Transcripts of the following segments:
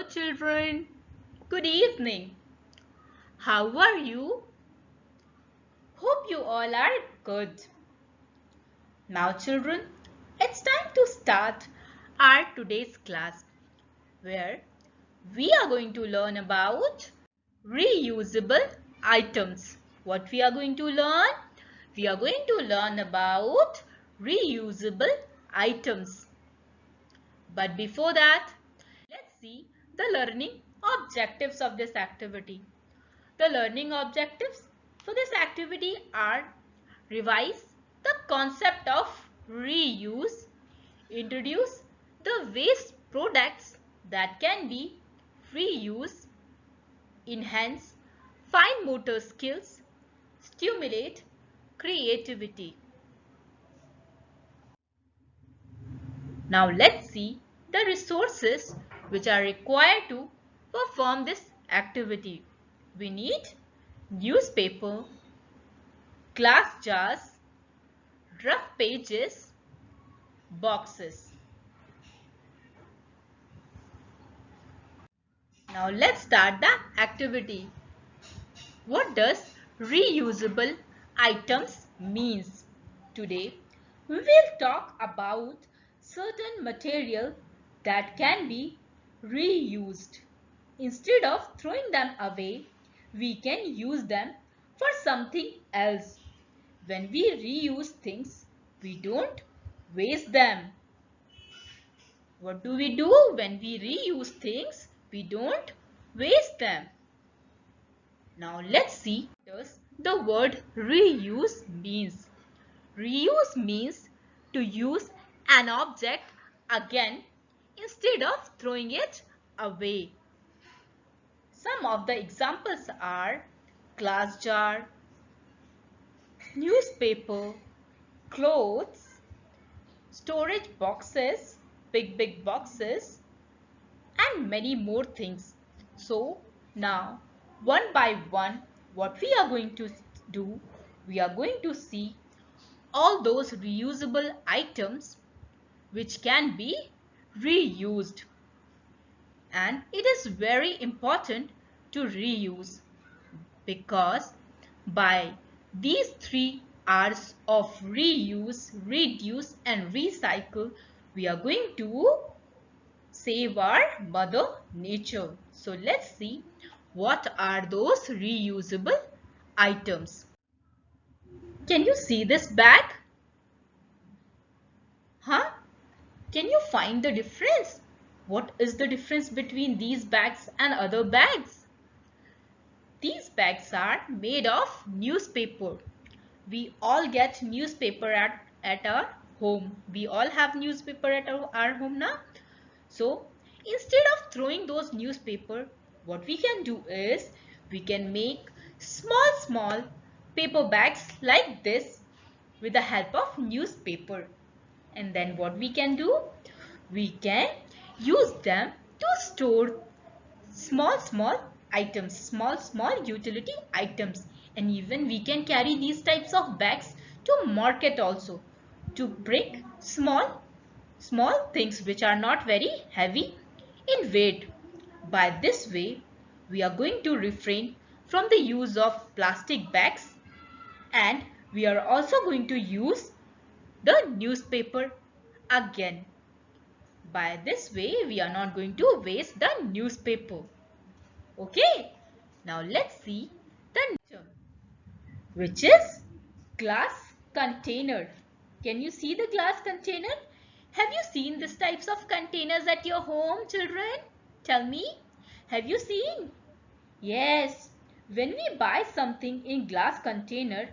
children. Good evening. How are you? Hope you all are good. Now children, it's time to start our today's class where we are going to learn about reusable items. What we are going to learn? We are going to learn about reusable items. But before that, let's see the learning objectives of this activity. The learning objectives for this activity are: revise the concept of reuse, introduce the waste products that can be reused, enhance fine motor skills, stimulate creativity. Now let's see the resources which are required to perform this activity. We need newspaper, glass jars, rough pages, boxes. Now let's start the activity. What does reusable items means? Today we will talk about certain material that can be reused. Instead of throwing them away, we can use them for something else. When we reuse things, we don't waste them. What do we do when we reuse things? We don't waste them. Now let's see what the word reuse means. Reuse means to use an object again instead of throwing it away. Some of the examples are glass jar, newspaper, clothes, storage boxes, big boxes, and many more things. So now one by one, what we are going to do, we are going to see all those reusable items which can be reused. And it is very important to reuse, because by these 3 R's of reuse, reduce and recycle, we are going to save our mother nature. So let's see what are those reusable items. Can you see this bag? Huh? Can you find the difference? What is the difference between these bags and other bags? These bags are made of newspaper. We all get newspaper at our home. We all have newspaper at our home now. So instead of throwing those newspaper, what we can do is we can make small paper bags like this with the help of newspaper. And then what we can do? We can use them to store small items, small utility items. And even we can carry these types of bags to market also, to bring small things which are not very heavy in weight. By this way, we are going to refrain from the use of plastic bags, and we are also going to use the newspaper again. By this way, we are not going to waste the newspaper. Okay, now let's see the next term, which is glass container. Can you see the glass container? Have you seen these types of containers at your home, children? Tell me, have you seen? Yes, when we buy something in glass container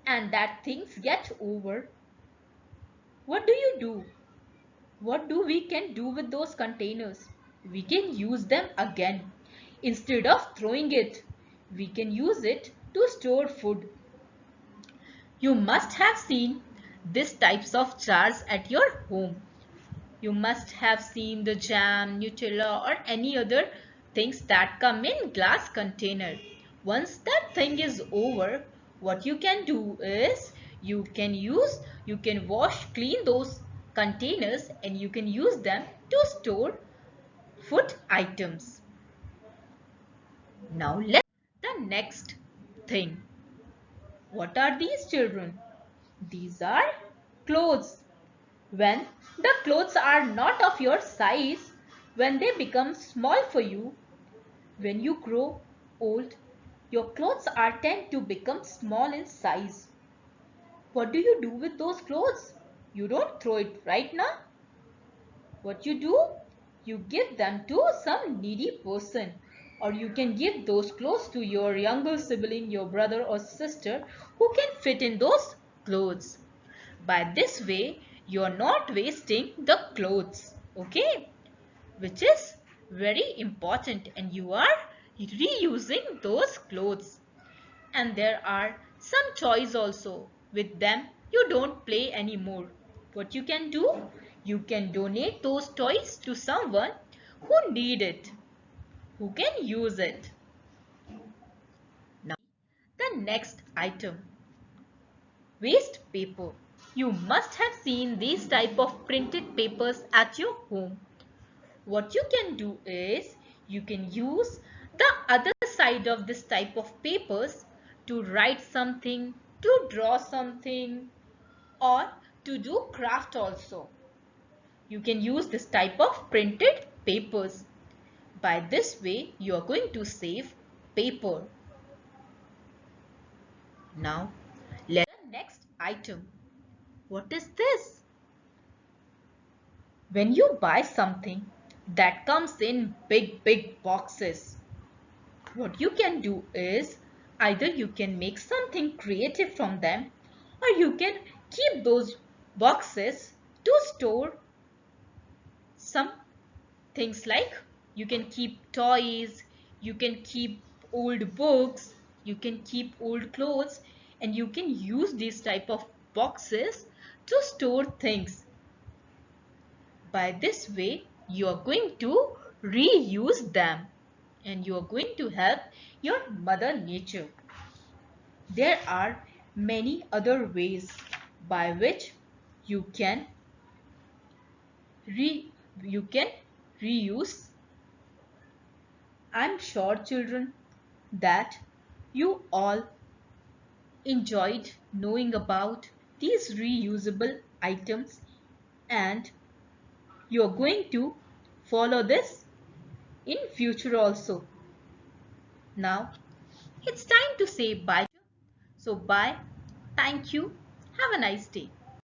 and that things get over, what do? What do we can do with those containers? We can use them again. Instead of throwing it, we can use it to store food. You must have seen these types of jars at your home. You must have seen the jam, Nutella or any other things that come in glass container. Once that thing is over, what you can do is you can wash, clean those containers and you can use them to store food items. Now let's the next thing. What are these, children? These are clothes. When the clothes are not of your size, when they become small for you, when you grow old, your clothes are tend to become small in size. What do you do with those clothes? You don't throw it right now. What you do? You give them to some needy person, or you can give those clothes to your younger sibling, your brother or sister who can fit in those clothes. By this way, you are not wasting the clothes, okay? Which is very important, and you are reusing those clothes. And there are some toys also. With them, you don't play anymore. What you can do? You can donate those toys to someone who need it, who can use it. Now, the next item, waste paper. You must have seen these type of printed papers at your home. What you can do is you can use the other side of this type of papers to write something, to draw something, or to do craft also. You can use this type of printed papers. By this way, you are going to save paper. Now, let's the next item. What is this? When you buy something that comes in big boxes, what you can do is either you can make something creative from them, or you can keep those boxes to store some things like you can keep toys, you can keep old books, you can keep old clothes, and you can use these type of boxes to store things. By this way, you are going to reuse them and you are going to help your mother nature. There are many other ways by which you can re you can reuse. I'm sure, children, that you all enjoyed knowing about these reusable items and you're going to follow this in future also. Now it's time to say bye. So bye. Thank you. Have a nice day.